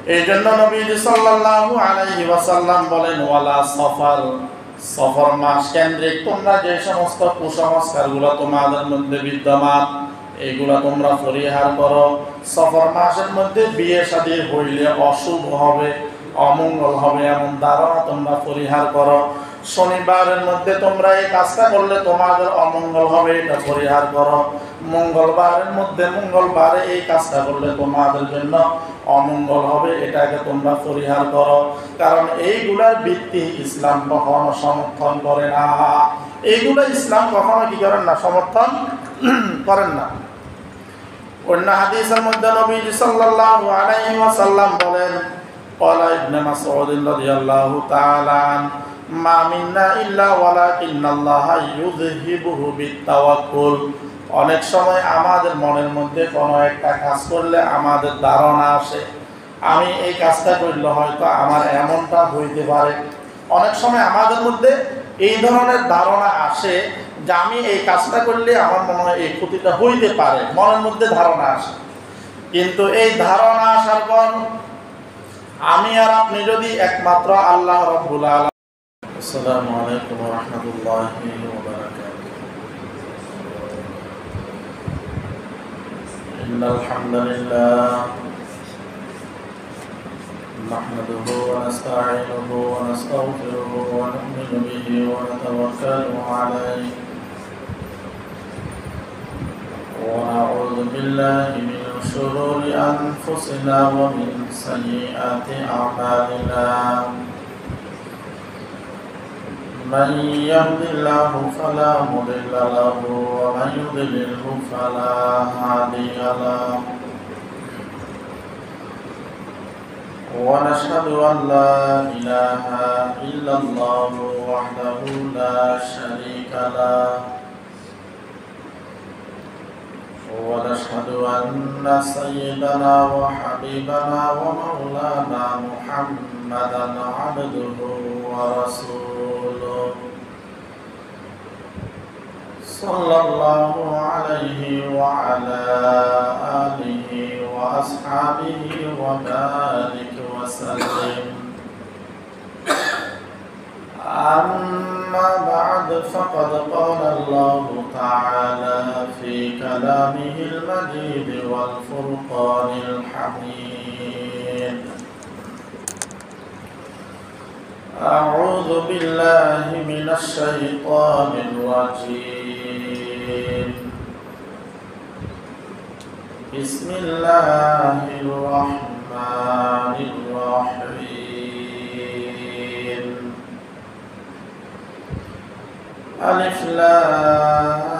এই জন্য নবীজি সাল্লাল্লাহু আলাইহি ওয়াসাল্লাম বলেন, ওয়ালা সফর, সফর মাস কেন্দ্রিক তোমরা যে সমস্ত কুসংস্কারগুলো তোমাদের মধ্যে বিদ্যমান এইগুলা তোমরা পরিহার করো। সফর মাসের মধ্যে বিয়ে শাদী হইলে অশুভ হবে, অমঙ্গল হবে এমন ধারণা তোমরা পরিহার করো। শনিবারের মধ্যে তোমরা এই কাজটা করলে তোমাদের অমঙ্গল হবে, এটা পরিহার করো। মঙ্গলবারের মধ্যে মঙ্গলবারে এই কাজটা করলে তোমাদের জন্য অমঙ্গল হবে, এটাকে তোমরা পরিহার করো। কারণ এইগুলার ভিত্তি ইসলাম কখনো সমর্থন করে না। এইগুলো ইসলাম কখনো কি করেন না, সমর্থন করেন না। অন্য হাদিসের মধ্যে নবীজি সাল্লাল্লাহু আলাইহি ওয়াসাল্লাম বলেন, ক্বালা ইবনে মাসউদ রাদিয়াল্লাহু তাআলা আন, মা মিন্না ইল্লা ওয়ালাকিন্নাল্লাহা ইউযহিবুহু বিত্তাওয়াক্কুল। অনেক সময় আমাদের মনের মধ্যে কোনো একটা কাজ করলে আমাদের ধারণা আসে, আমি এই কাজটা করলে হয়তো আমার এমনটা হইতে পারে। অনেক সময় আমাদের মধ্যে এই ধরনের ধারণা আসে যে আমি এই কাজটা করলে আমার মনে হয় এই ক্ষতিটা হইতে পারে, মনের মধ্যে ধারণা আসে। কিন্তু এই ধারণা আসার পর আমি আর আপনি যদি একমাত্র আল্লাহ রাব্বুল আলামিন। আসসালামু আলাইকুম ওয়া রাহমাতুল্লাহি ওয়া বারাকাতুহু। ইন্নাল হামদালিল্লাহ নাহমাদুহু ওয়া নাস্তাঈনুহু ওয়া নাস্তাগফিরুহু ওয়া নু'মিনু বিহি ওয়া নাতাওয়াক্কালু আলাইহি ওয়া নাউযু বিল্লাহি মিন শুরুরি আনফুসিনা ওয়া মিন সাইয়্যাতি আ'মালিনা। من يهد الله فلا مضل له ومن يضلله فلا هادي له. ونشهد أن لا إله إلا الله وحده لا شريك له. ونشهد أن سيدنا وحبيبنا ومولانا محمدا عبده ورسوله صلى الله عليه وعلى آله وأصحابه وبارك وسلم. أما بعد فقد قال الله تعالى في كلامه المجيد والفرقان الحميد: أعوذ بالله من الشيطان الرجيم. بسم الله الرحمن الرحيم. ألف لام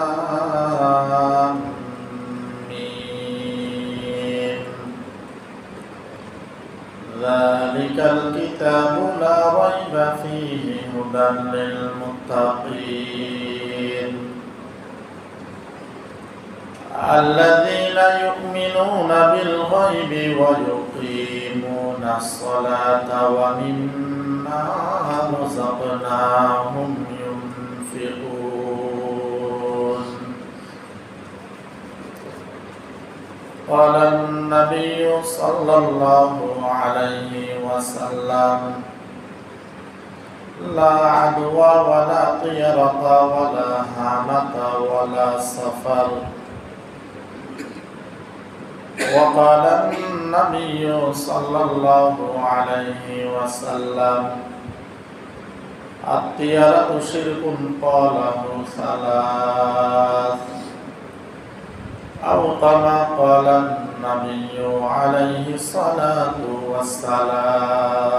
ميم. ذلك الكتاب لا ريب فيه هدى للمتقين الذين يؤمنون بالغيب ويقيمون الصلاة ومما رزقناهم ينفقون. قال النبي صلى الله عليه وسلم: لا عدوى ولا طيرة ولا هامة ولا سفر. وقال النبي صلى الله عليه وسلم: الطيرة شرك قاله ثلاث، أو كما قال النبي عليه الصلاة والسلام.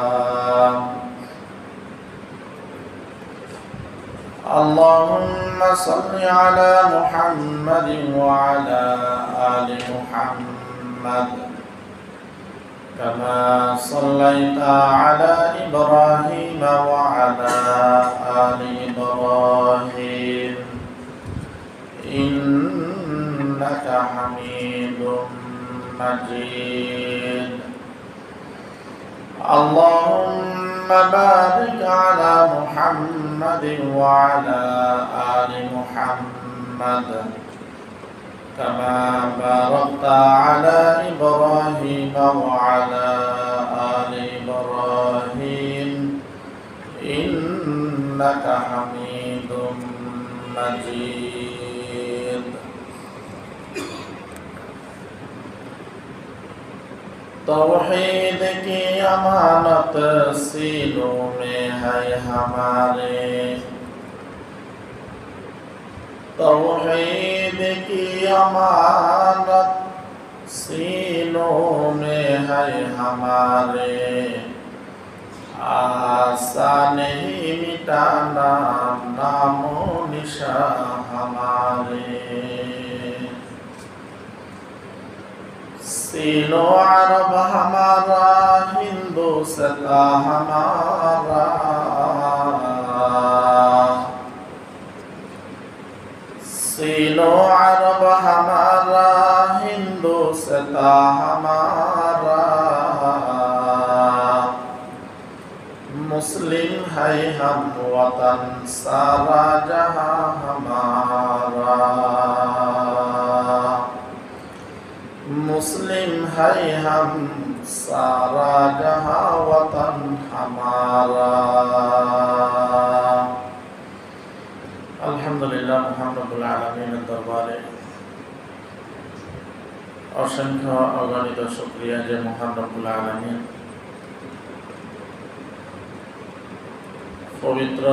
اللهم صل على محمد وعلى آل محمد كما صليت على إبراهيم وعلى آل إبراهيم إنك حميد مجيد. اللهم بارك على محمد وعلى آل محمد كما باركت على إبراهيم وعلى مجيد तौहीद की अमानत सीनों में है हमारे तौहीद की अमानत सीनों में है हमारे आशा नहीं मिटाना नामो निशान हमारे सीनो अरब हमारा हिंदुस्तान हमारा सीनो अरब हमारा हिंदुस्तान हमारा मुस्लिम है हम वतन सारा जहां हमारा मुस्लिम है हम सारा जहां वतन हमारा अल्हम्दुलिल्लाह मोहम्मद रब्बुल आलमीन दरबारे असंख्य अगणित शुक्रिया जे मोहन रब्बुल आलमीन पवित्र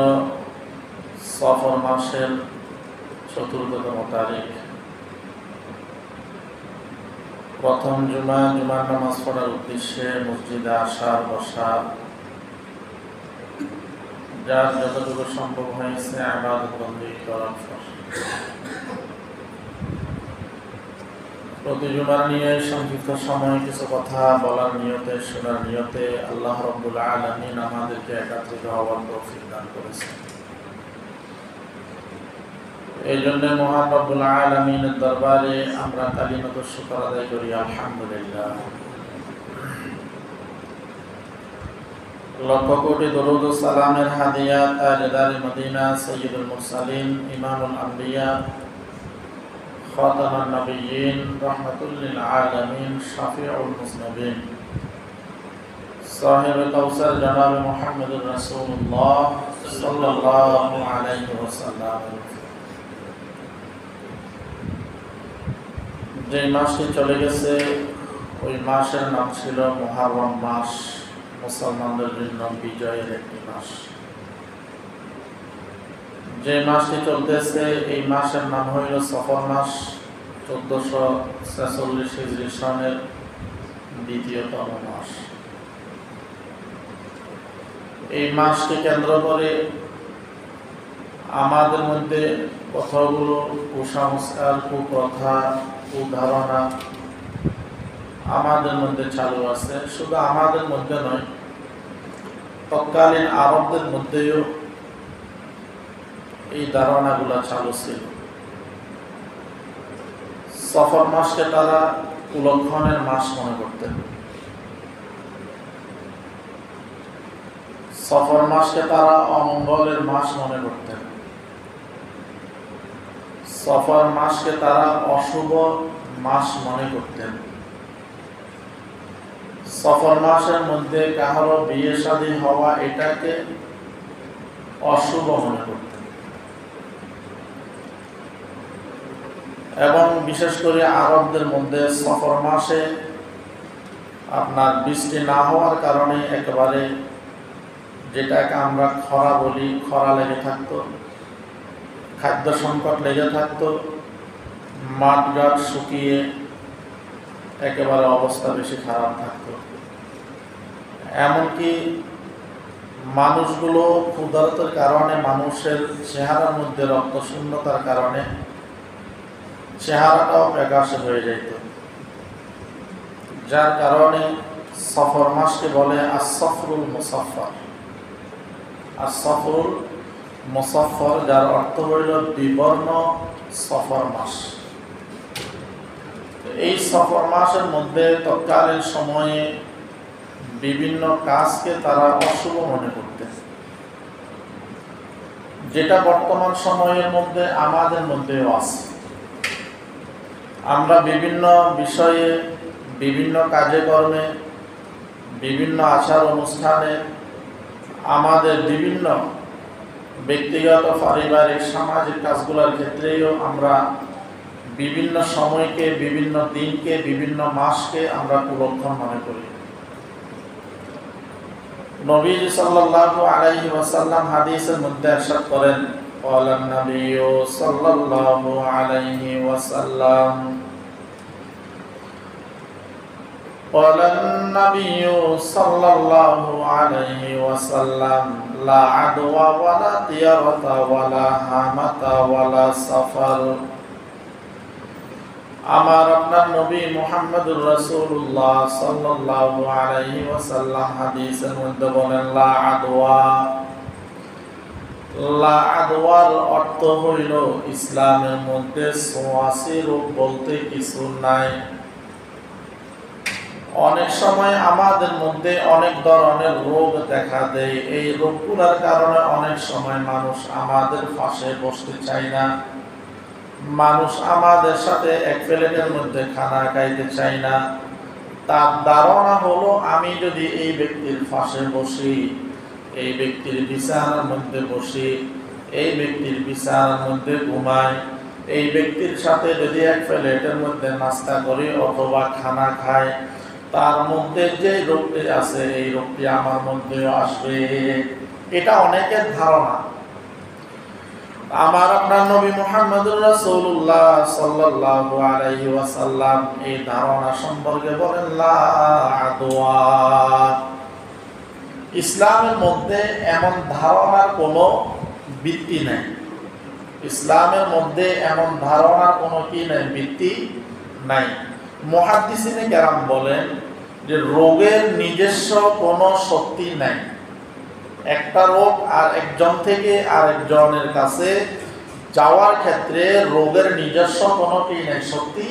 सफर मासेर चतुर्थतम तारीख प्रथम जुमार नामाज पढ़ार उद्देश्य मस्जिदे आसार बसार जार যতটুকু সম্ভব হয়েছে ইবাদত বন্দেগী করার প্রতি জুমার নিয়ে সংক্ষিপ্ত সময় কিছু কথা বলার নিয়তে শোনার নিয়তে আল্লাহ রাব্বুল আলামিন আমাদেরকে একত্রিত হওয়ার তৌফিক দান করেছেন। এই জন্য মহান রব্বুল আলামিনের দরবারে আমরা কালিমাত শুকর আদায় করি আলহামদুলিল্লাহ। লক্ষ কোটি দরুদ ও সালামের হাদিয়া তাজদার মদিনা সাইয়্যিদুল মুরসালিন ইমামুল আম্বিয়া খাতামুন নবিয়্যিন রাহমাতুল লিল আলামিন শাফিউল মুজনিবিন সাহিবে কাউসার জনাব মুহাম্মদুর রাসূলুল্লাহ সাল্লাল্লাহু আলাইহি ওয়াসাল্লাম যে মাসটি চলে গেছে ওই মাসের নাম ছিল মুহররম মাস, মুসলমানদের জন্য বিজয়ের একটি মাস। যে মাসটি চলতেছে এই মাসের নাম হইল সফর মাস, 1446 হিজরি সনের দ্বিতীয়তম মাস। এই মাসকে কেন্দ্র করে আমাদের মধ্যে কথাগুলো কুসংস্কার, কুপ্রথা, কুধারণা আমাদের মধ্যে চালু আছে। শুধু আমাদের মধ্যে নয়, তৎকালীন আরবদের মধ্যেও এই ধারণাগুলো চালু ছিল। সফর মাসকে তারা কুলক্ষণের মাস মনে করতেন। সফর মাসকে তারা অমঙ্গলের মাস মনে করতেন। সফর মাসকে তারা অশুভ মাস মনে করতেন। সফর মাসের মধ্যে কাহারো বিয়ে শাদী হওয়া এটাকে অশুভ মনে করতেন। এবং বিশেষ করে আরবদের মধ্যে সফর মাসে আপনার বৃষ্টি না হওয়ার কারণে একেবারে যেটাকে আমরা খরা বলি, খরা লেগে থাকতো, খাদ্য সংকট লেগে থাকতো, মাঠঘাট শুকিয়ে একেবারে অবস্থা বেশি খারাপ থাকতো। এমনকি মানুষগুলো ক্ষুধার্তের কারণে, মানুষের চেহারার মধ্যে রক্তশূন্যতার কারণে চেহারাটাও প্রকাশ হয়ে যেত, যার কারণে সফর মাসকে বলে আস-সফরুল মুসাফফর। আস-সফরুল মুসাফফর, যার অর্থ হইল বিবর্ণ সফর মাস। এই সফর মাসের মধ্যে তৎকালীন সময়ে বিভিন্ন কাজকে তারা অশুভ মনে করতেন, যেটা বর্তমান সময়ের মধ্যে আমাদের মধ্যেও আছে। আমরা বিভিন্ন বিষয়ে, বিভিন্ন কাজে কর্মে, বিভিন্ন আচার অনুষ্ঠানে আমাদের বিভিন্ন ব্যক্তিগত, পারিবারিক, সামাজিক কাজগুলোর ক্ষেত্রেও আমরা বিভিন্ন সময়কে, বিভিন্ন দিনকে, বিভিন্ন মাসকে আমরা কুলক্ষণ মনে করি। নবীজি সাল্লাল্লাহু আলাইহি ওয়াসাল্লাম হাদিসের মধ্যে ইরশাদ করেন, ক্বালা নবিয়্যু সাল্লাল্লাহু আলাইহি ওয়াসাল্লাম, قال النبي صلى الله عليه وسلم لا عدوى ولا طيرة ولا هامة ولا سفر। আমার আপনার নবী মুহাম্মদুর রাসূলুল্লাহ সাল্লাল্লাহু আলাইহি ওয়াসাল্লাম হাদিসের মধ্যে বলেন, লা আদওয়া। লা আদওয়ার অর্থ হইল ইসলামের মধ্যে ছোঁয়াচে রোগ বলতে কিছু নাই। অনেক সময় আমাদের মধ্যে অনেক ধরনের রোগ দেখা দেয়। এই রোগগুলোর কারণে অনেক সময় মানুষ আমাদের পাশে বসতে চায় না, মানুষ আমাদের সাথে এক প্লেটের মধ্যে খানা খাইতে চায় না। তার ধারণা হলো, আমি যদি এই ব্যক্তির পাশে বসি, এই ব্যক্তির বিছানার মধ্যে বসি, এই ব্যক্তির বিছানার মধ্যে ঘুমাই, এই ব্যক্তির সাথে যদি এক প্লেটের মধ্যে নাস্তা করি অথবা খানা খাই, তার মধ্যে যে রোগটি আছে এই রোগটি আমার মধ্যেও আসবে। এটা অনেকের ধারণা। আমার আপনার নবী মুহাম্মদুর রাসূলুল্লাহ সাল্লাল্লাহু আলাইহি ওয়াসাল্লাম এই ধারণা সম্পর্কে বলেন, লা আদওয়া। ইসলামের মধ্যে এমন ধারণার কোনো ভিত্তি নেই। ইসলামের মধ্যে এমন ধারণার কোনো কি নেই, ভিত্তি নাই। মুহাদ্দিসিনে কেরাম বলেন যে রোগের নিজস্ব কোনো শক্তি নাই। একটা রোগ আর একজন থেকে আরেকজনের কাছে যাওয়ার ক্ষেত্রে রোগের নিজস্ব কোনো কি নাই, শক্তি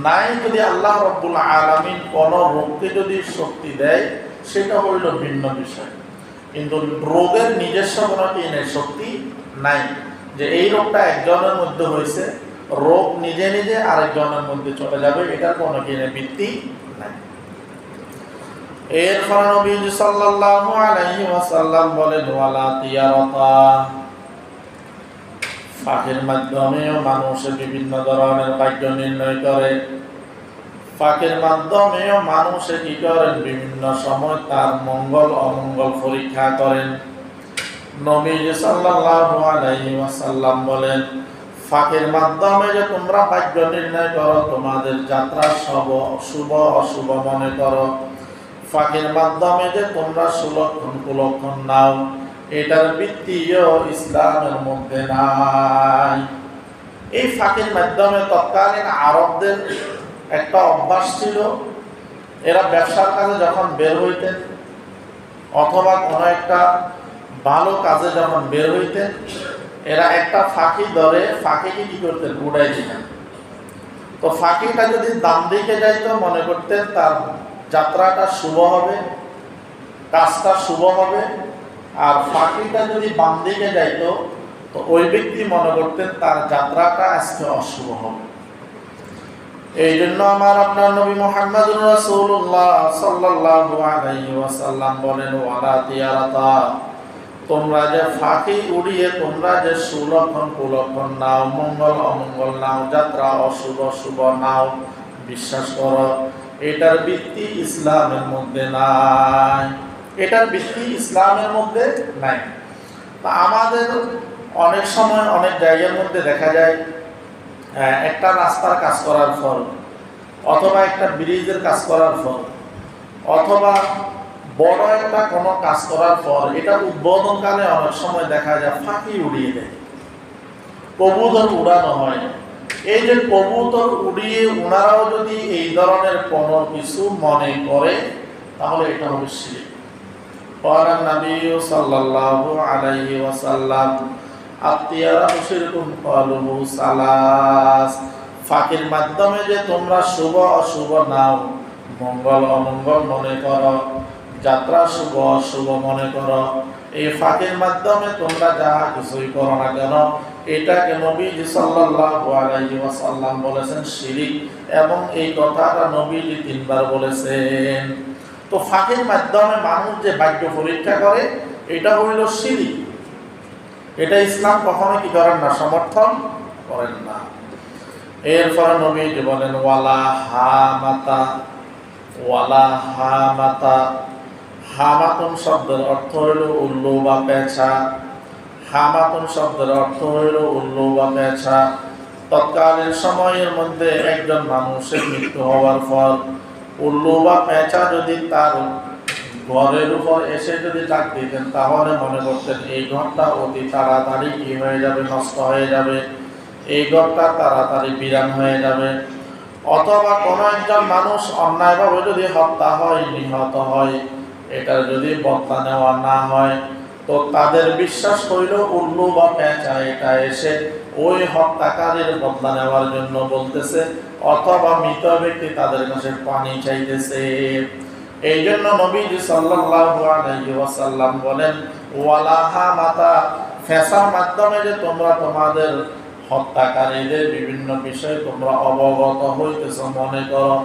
নাই। যদি আল্লাহ রাব্বুল আলামিন কোনো রোগকে যদি শক্তি দেয় সেটা হইল ভিন্ন বিষয়, কিন্তু রোগের নিজস্ব কোনো কি নাই, শক্তি নাই। যে এই রোগটা একজনের মধ্যে হয়েছে, রোগ নিজে নিজে আরেকজনের মধ্যে চলে যাবে, এটার কোনো কি নাই, ভিত্তি নাই। এরপর নবী সাল্লাল্লাহু আলাইহি ওয়াসাল্লাম বলেন, ওয়ালা তিয়ারাতা। ফাঁকের মাধ্যমেও মানুষ বিভিন্ন ধরনের ভাগ্য নির্ণয় করে। ফাঁকের মাধ্যমেও মানুষ কি করেন, বিভিন্ন সময় তার মঙ্গল অমঙ্গল পরীক্ষা করেন। নবী সাল্লাল্লাহু আলাইহি ওয়াসাল্লাম বলেন, ফাঁকের মাধ্যমে যে তোমরা ভাগ্য নির্ণয় করো, তোমাদের যাত্রা শুভ অশুভ মনে করো, ফাঁকের মাধ্যমে যে তোমরা সুলক্ষণ কুলক্ষণ নাও, এটার ভিত্তিও ইসলামের মধ্যে নাই। এই ফাঁকের মাধ্যমে তৎকালীন আরবদের একটা অভ্যাস ছিল, এরা ব্যবসার কাজে যখন বের হইতেন অথবা কোনো একটা ভালো কাজে যখন বের হইতেন, এরা একটা ফাঁকি ধরে ফাঁকিকে কি করতেন, উড়াই দিতেন। তো ফাঁকিটা যদি দাম দিকে যাইতো, মনে করতেন তার যাত্রাটা শুভ হবে, কাজটা শুভ হবে। আর ফাঁকিটা যদি বাম দিকে যাইতো, তো ওই ব্যক্তি মনে করতেন তার যাত্রাটা আজকে অশুভ হবে। এই জন্য আমার আপনার নবী মুহাম্মদুর রাসূলুল্লাহ সাল্লাল্লাহু আলাইহি ওয়াসাল্লাম বলেন, ওয়ালা তিয়ারাতা। তোমরা যে ফাঁকি উড়িয়ে তোমরা যে সুলক্ষণ কুলক্ষণ নাও, মঙ্গল অমঙ্গল নাও, যাত্রা অশুভ শুভ নাও, বিশ্বাস করো, এটার ভিত্তি ইসলামের মধ্যে নাই। এটার ভিত্তি ইসলামের মধ্যে নাই। তা আমাদের অনেক সময় অনেক জায়গার মধ্যে দেখা যায়, একটা রাস্তার কাজ করার পর অথবা একটা ব্রিজের কাজ করার পর অথবা বড় একটা কোনো কাজ করার পর এটা উদ্বোধনকালে অনেক সময় দেখা যায় ফাঁকি উড়িয়ে দেয়, কবুতর উড়ানো হয়। এই যে কবুতর উড়িয়ে ওনারাও যদি এই ধরনের কোনো কিছু মনে করে, তাহলে এটা হবে শিরক। ক্বালা নবী সাল্লাল্লাহু আলাইহি ওয়াসাল্লাম, আত-তিয়ারাতু শিরকুন ক্বালুহু সালাস। ফাঁকির মাধ্যমে যে তোমরা শুভ অশুভ নাও, মঙ্গল অমঙ্গল মনে করো, যাত্রা শুভ অশুভ মনে করো, এই ফাঁকির মাধ্যমে তোমরা যাহা কিছুই করো না কেন, এটাকে নবীজি সাল্লাল্লাহু আলাইহি ওয়াসাল্লাম বলেছেন শিরক, এবং এই কথাটা নবীজি 3 বার বলেছেন। তো ফাঁকির মাধ্যমে মানুষ যে ভাগ্য পরীক্ষা করে, এটা হইল শিরক। এটা ইসলাম কখনো কি করেন না, সমর্থন করেন না। এরপরে নবীজি বলেন ওয়ালা হামাতা, ওয়ালা হামাতা। হামাতুন শব্দের অর্থ হইল উল্লু বা পেঁচা। হামাতুন শব্দের অর্থ হইল উল্লু বা পেঁচা। তৎকালীন সময়ের মধ্যে একজন মানুষের মৃত্যু হওয়ার পর উল্লু বা পেঁচা যদি তার ঘরের উপর এসে যদি ডাক দিতেন, তাহলে মনে করতেন এই ঘরটা অতি তাড়াতাড়ি কি হয়ে যাবে, নষ্ট হয়ে যাবে, এই ঘরটা তাড়াতাড়ি বিরান হয়ে যাবে। অথবা কোনো একজন মানুষ অন্যায়ভাবে যদি হত্যা হয়, নিহত হয়, এটার যদি বদলা নেওয়া না হয়, তো তাদের বিশ্বাস হইল উল্লু বা পেঁচা এটা এসে ওই হত্যাকারীর বদলা নেওয়ার জন্য বলতেছে, অথবা মৃত ব্যক্তি তাদের কাছে পানি চাইতেছে। এই জন্য নবীজি সাল্লাল্লাহু আলাইহি ওয়াসাল্লাম বলেন ওয়ালা হামাতা, ফেসার মাধ্যমে যে তোমরা তোমাদের হত্যাকারীদের বিভিন্ন বিষয়ে তোমরা অবগত হইতেছ, মনে করো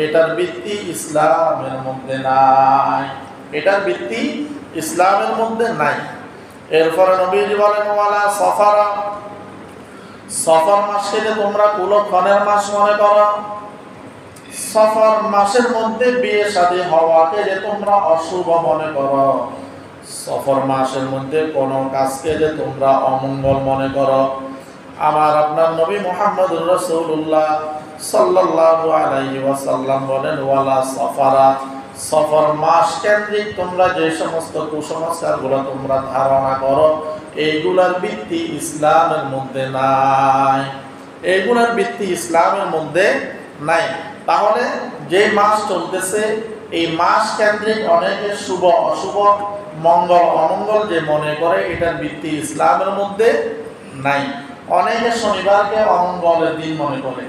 এটার ভিত্তি ইসলামের মধ্যে নাই, এটার ভিত্তি ইসলামের মধ্যে নাই। এরপরে নবীজি বলেন ওয়ালা সফারা, সফর মাসকে যে তোমরা কুলক্ষণের মাস মনে করো, সফর মাসের মধ্যে বিয়ে শাদী হওয়াকে যে তোমরা অশুভ মনে করো, সফর মাসের মধ্যে কোন কাজকে যে তোমরা অমঙ্গল মনে করো। আমার আপনার নবী মুহাম্মদুর রাসূলুল্লাহ সাল্লাল্লাহু আলাইহি ওয়াসাল্লাম বলেন ওয়ালা সফারা, সফর মাস কেন্দ্রিক তোমরা যে সমস্ত কুসংস্কারগুলো তোমরা ধারণা করো, এইগুলার ভিত্তি ইসলামের মধ্যে নাই, এইগুলার ভিত্তি ইসলামের মধ্যে নাই। তাহলে যে মাস চলতেছে এই মাস কেন্দ্রিক অনেকে শুভ অশুভ, মঙ্গল অমঙ্গল যে মনে করে, এটার ভিত্তি ইসলামের মধ্যে নাই। অনেকে শনিবারকে অমঙ্গলের দিন মনে করে,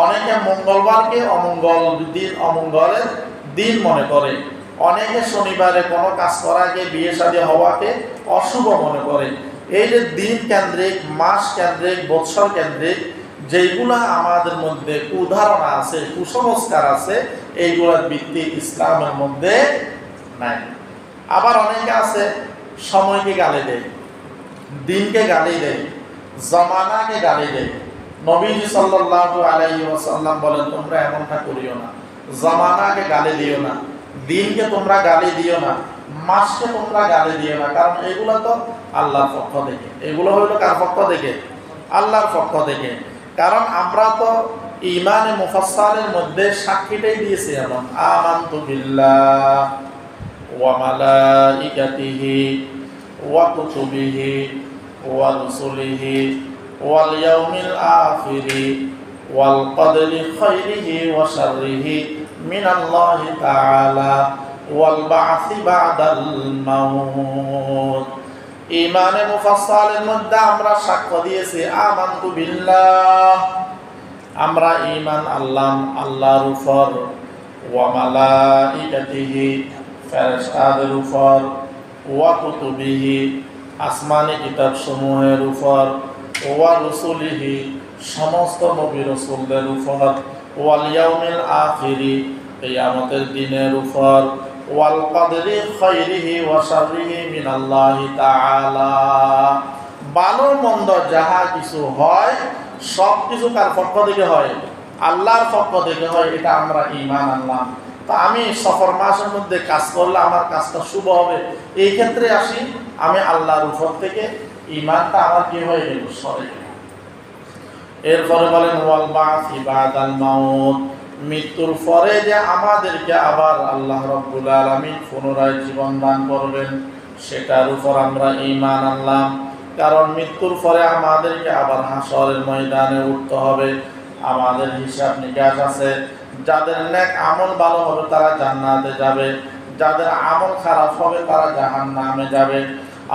অনেকে মঙ্গলবারকে অমঙ্গল দিন, অমঙ্গলের দিন মনে করে, অনেকে শনিবারে কোনো কাজ করাকে, বিয়ে শাদী হওয়াকে অশুভ মনে করে। এই যে দিন কেন্দ্রিক, মাস কেন্দ্রিক, বৎসর কেন্দ্রিক যেগুলা আমাদের মধ্যে কুধারণা আছে, কুসংস্কার আছে, এইগুলার ভিত্তি ইসলামের মধ্যে নাই। আবার অনেকে আছে সময়কে গালি দেয়, দিনকে গালি দেয়, জমানাকে গালি দেয়। নবীজি সাল্লাল্লাহু আলাইহি ওয়াসাল্লাম বলেন তোমরা এমনটা করিও না, জমানাকে গালি দিও না, দিনকে তোমরা গালি দিও না, মাসকে তোমরা গালি দিও না, কারণ এগুলো তো আল্লাহর পক্ষ থেকে। এগুলো হইলো কার পক্ষ থেকে? আল্লাহর পক্ষ থেকে। কারণ আমরা তো ঈমানে মুফাসসালের মধ্যে সাক্ষীটাই দিয়েছি এমন আমানতু বিল্লাহ ওয়া মালাইকাতিহি ওয়া কুতুবিহি ওয়া রুসুলিহি ওয়াল ইয়াউমিল আখিরি ওয়াল কদরি খাইরিহি ওয়া শাররিহি মিনাল্লাহি তাআলা ওয়াল বা'সি বা'দাল মাউত। ঈমানে মুফাসসালের মধ্যে আমরা সাক্ষ্য দিয়েছি আমানতু বিল্লাহ, আমরা ঈমান আনলাম আল্লাহর উপর, ওয়া মালাইকাতিহি ফেরেশতাদের উপর, ওয়া কুতুবিহি আসমানি কিতাব সমূহের উপর, ওয়া রুসুলিহি সমস্ত নবী রাসূলদের উপর, ওয়াল ইয়াউমিল আখিরি কিয়ামতের দিনের উপর, ওয়াল কদরি খাইরিহি ওয়া শাররিহি মিনাল্লাহি তাআলা। ভালো মন্দ যাহা কিছু হয় সব কিছু কার পক্ষ থেকে হয়? আল্লাহর পক্ষ থেকে হয়। এটা আমরা ঈমান আনলাম। তো আমি সফর মাসের মধ্যে কাজ করলে আমার কাজটা শুভ হবে, এই ক্ষেত্রে আসি আমি আল্লাহর উপর থেকে ঈমানটা আমার কি হয়ে গেল? সরে গেল। এরপরে বলেন ওয়াল বা'সি বা'দাল মাউত, মৃত্যুর পরে যে আমাদেরকে আবার আল্লাহ রাব্বুল আলামিন পুনরায় জীবন দান করবেন, সেটার উপর আমরা ঈমান আনলাম। কারণ মৃত্যুর পরে আমাদেরকে আবার হাসরের ময়দানে উঠতে হবে, আমাদের হিসাব নিকাশ আছে। যাদের নেক আমল ভালো হবে তারা জান্নাতে যাবে, যাদের আমল খারাপ হবে তারা জাহান্নামে যাবে।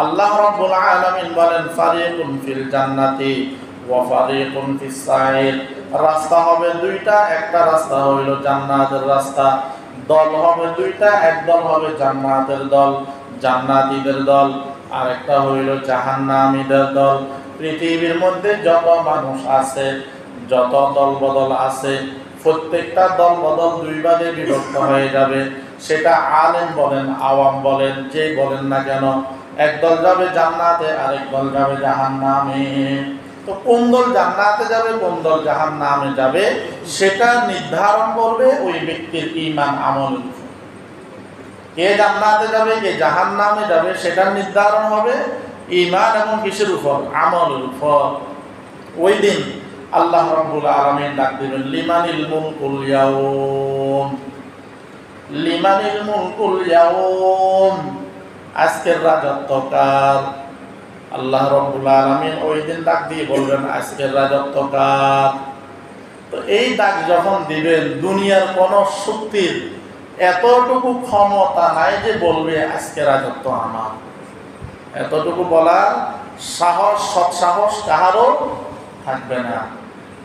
আল্লাহ রাব্বুল আলামিন বলেন ফারিকুন ফিল জান্নাতি ওয়া ফারিকুন ফিস সাইর। রাস্তা হবে দুইটা, একটা রাস্তা হইল জান্নাতের রাস্তা, দল হবে দুইটা, এক দল হবে জান্নাতের দল, জান্নাতীদের দল, আর একটা হইল জাহান্নামীদের দল। পৃথিবীর মধ্যে যত মানুষ আছে, যত দল বদল আছে, প্রত্যেকটা দল বদল দুই ভাগে বিভক্ত হয়ে যাবে। সেটা আলেম বলেন, আওয়াম বলেন, যে বলেন না কেন, একদল যাবে জান্নাতে, আরেক দল যাবে জাহান্নামে। তো কোন দল জান্নাতে যাবে, কোন দল জাহান্নামে যাবে, সেটা নির্ধারণ করবে ওই ব্যক্তির ঈমান আমল। কে জান্নাতে যাবে, কে জাহান্নামে যাবে, সেটা নির্ধারণ হবে ঈমান এবং কিসের উপর, আমলের উপর। ওই দিন আল্লাহ রাব্বুল আলামিন ডাক দিবেন, লিমানিল মুলকুল ইয়াউম, লিমানিল মুলকুল ইয়াউম, আজকের রাজত্ব কার? আল্লাহ রাব্বুল আলামিন ওই দিন ডাক দিয়ে বলবেন, আজকের রাজত্ব কার? তো এই ডাক যখন দিবেন, দুনিয়ার কোন শক্তির এতটুকু ক্ষমতা নাই যে বলবে আজকে রাজত্ব আমার। এতটুকু বলার সাহস, সৎসাহস কাহারও থাকবে না।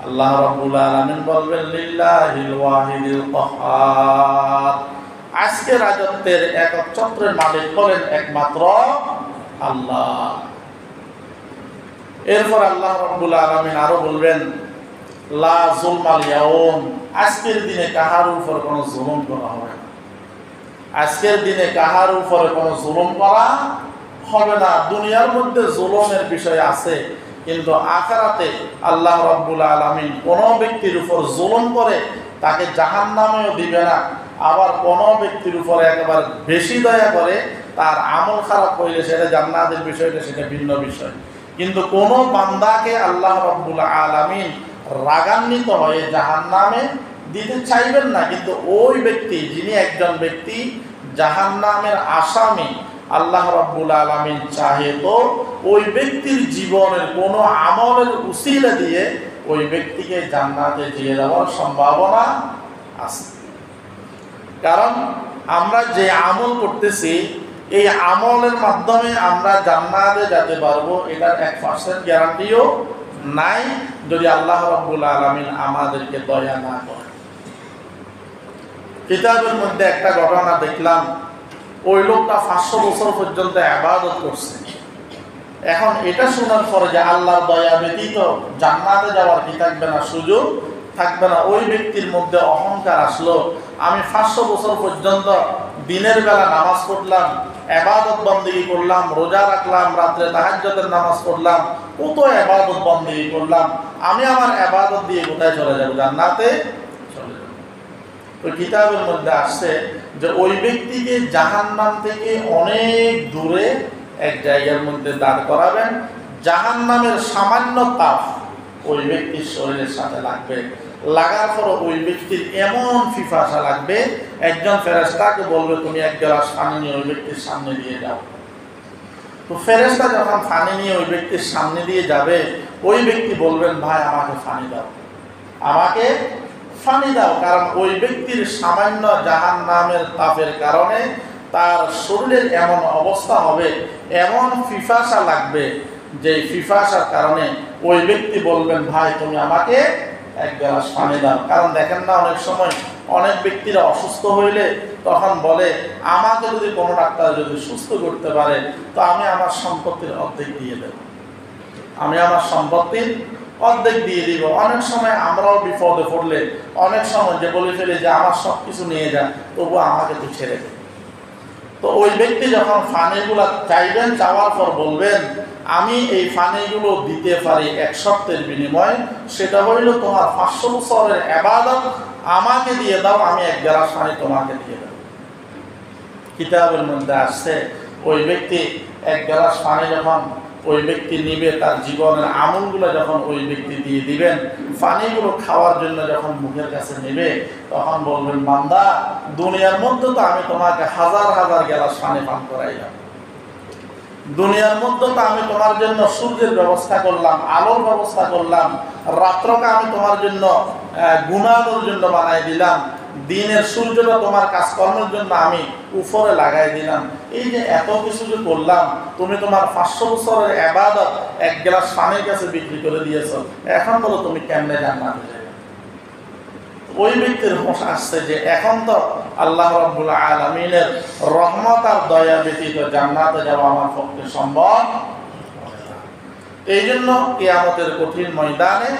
আল্লাহ রাব্বুল আলামিন বলবেন, লিল্লাহিল ওয়াহিদিল কাহ্হার, আজকে রাজত্বের একক ছত্রের মালিক হলেন একমাত্র আল্লাহ। এরপর আল্লাহ রাব্বুল আলামিন আরো বলবেন, লা যুলমাল ইয়াউম, আজকের দিনে কাহার উপর কোনো জুলুম করা হবে না। আজকের দিনে কাহার উপরে কোনো জুলুম করা হবে না। দুনিয়ার মধ্যে জুলুমের বিষয় আছে, কিন্তু আখিরাতে আল্লাহ রাব্বুল আলামিন কোন ব্যক্তির উপর জুলুম করে তাকে জাহান্নামেও দিবে না। আবার কোন ব্যক্তির উপরে একেবারে বেশি দয়া করে তার আমল খারাপ হইলে সেটা জান্নাতের বিষয়টা সেটা ভিন্ন বিষয়। কিন্তু কোন বান্দাকে আল্লাহ রাব্বুল আলামিন রাগান্বিত হয়ে জাহান্নামে দিতে চাইবেন না। কিন্তু ওই ব্যক্তি, যিনি একজন ব্যক্তি জাহান্নামের আসামি, আল্লাহ রাব্বুল আলামিন চাহে তো ওই ব্যক্তির জীবনের কোনো আমলের উসিলা দিয়ে ওই ব্যক্তিকে জান্নাতে দিয়ে দেওয়ার সম্ভাবনা আছে। কারণ আমরা যে আমল করতেছি, এই আমলের মাধ্যমে আমরা জান্নাতে যেতে পারবো, এটার 1% গ্যারান্টিও নাই যদি আল্লাহ রাব্বুল আলামিন আমাদেরকে দয়া না করেন। কিতাবের মধ্যে একটা ঘটনা দেখলাম, ওই লোকটা 500 বছর পর্যন্ত ইবাদত করছে। এখন এটা শোনার পরে যে আল্লাহর দয়া ব্যতীত জান্নাতে যাওয়ার কি থাকবে না, সুযোগ থাকবে না, ওই ব্যক্তির মধ্যে অহংকার আসলো। আমি 500 বছর পর্যন্ত দিনের বেলা নামাজ পড়লাম, ইবাদত বন্দেগী করলাম, রোজা রাখলাম, রাত্রে তাহাজ্জুদের নামাজ পড়লাম, কত ইবাদত বন্দেগী করলাম, আমি আমার ইবাদত দিয়ে কোথায় চলে যাব? জান্নাতে চলে যাব। তো কিতাবের মধ্যে আসছে যে ওই ব্যক্তিকে জাহান্নাম থেকে অনেক দূরে এক জায়গার মধ্যে দাঁড় করাবেন। জাহান্নামের সামান্য তাপ ওই ব্যক্তির শরীরের সাথে লাগবে, লাগার পর ওই ব্যক্তির এমন পিপাসা লাগবে, একজন ফেরেশতাকে বলবে তুমি এক গ্লাস পানি নিয়ে ওই ব্যক্তির সামনে দিয়ে যাও। তো ফেরেশতা যখন পানি নিয়ে ওই ব্যক্তির সামনে দিয়ে যাবে, ওই ব্যক্তি বলবেন, ভাই আমাকে পানি দাও, আমাকে পানি দাও। কারণ ওই ব্যক্তির সামান্য জাহান্নামের তাপের কারণে তার শরীরের এমন অবস্থা হবে, এমন পিপাসা লাগবে, যে পিপাসার কারণে ওই ব্যক্তি বলবেন, ভাই তুমি আমাকে এক গ্লাস পানি দাও। কারণ দেখেন না, অনেক সময় অনেক ব্যক্তিরা অসুস্থ হইলে তখন বলে, আমাকে যদি কোনো ডাক্তার যদি সুস্থ করতে পারে তো আমি আমার সম্পত্তির অর্ধেক দিয়ে দেব, আমি আমার সম্পত্তির অর্ধেক দিয়ে দিব। অনেক সময় আমরাও বিপদে পড়লে অনেক সময় যে বলে ফেলি যে আমার সব কিছু নিয়ে যা, তবু আমাকে তো ছেড়ে দে। তো ওই ব্যক্তি যখন ফানিগুলো চাইবেন, চাওয়ার পর বলবেন, আমি এই ফানিগুলো দিতে পারি এক শর্তের বিনিময়ে, সেটা হইল তোমার 500 বছরের ইবাদত আমাকে দিয়ে দাও, আমি এক গ্লাস পানি তোমাকে দিয়ে দেব। কিতাবের মধ্যে আসছে ওই ব্যক্তি এক গ্লাস পানি যখন ওই ব্যক্তি নিবে, তার জীবনের আমলগুলো যখন ওই ব্যক্তি দিয়ে দিবেন, পানিগুলো খাওয়ার জন্য যখন মুখের কাছে নেবে, তখন বলবেন, বান্দা দুনিয়ার মধ্যে তো আমি তোমাকে হাজার হাজার গ্লাস পানি পান করাইলাম, দুনিয়ার মধ্যে তো আমি তোমার জন্য সূর্যের ব্যবস্থা করলাম, আলোর ব্যবস্থা করলাম, রাত্রকে আমি তোমার জন্য ঘুমানোর জন্য বানাই দিলাম, দিনের সূর্যটা তোমার কাজকর্মের জন্য আমি উপরে লাগাই দিলাম। এই যে এত কিছু যে করলাম, তুমি তোমার 500 বছরের ইবাদত এক গ্লাস পানির কাছে বিক্রি করে দিয়েছো, এখন বলো তুমি কেমনে জান্নাতে যাবে? ওই ব্যক্তির হোশ আসছে যে এখন তো আল্লাহ রাব্বুল আলামিনের রহমত আর দয়া ব্যতীত জান্নাতে যাওয়া আমার পক্ষে সম্ভব। এই জন্য কিয়ামতের কঠিন ময়দানে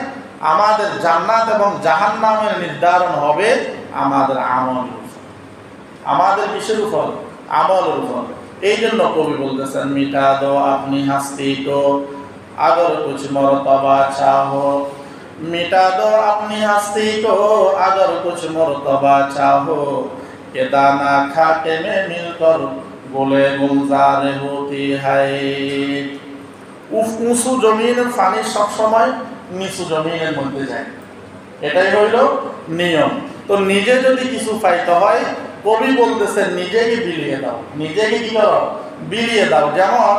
আমাদের জান্নাত এবং জাহান্নামের নির্ধারণ হবে আমাদের আমল, আমাদের কিসের উপর? আমলের উপর। এই জন্য কবি বলতেছেন মিটা দো আপনি হাস্তি কো अगर कुछ मर्तबा चाहो, मिटा दो अपनी हस्ती को अगर कुछ मर्तबा चाहो, के दाना खाके में मिलकर गोले गुलजार होती है। উঁচু জমিনের পানি সব সময় নিচু জমিনের মধ্যে যায়, এটাই হইল নিয়ম। তো নিজে যদি কিছু পাইতে হয়, কবি বলতেছেন নিজেকে বিলিয়ে দাও, নিজেকে কি করো, বিলিয়ে দাও। যেমন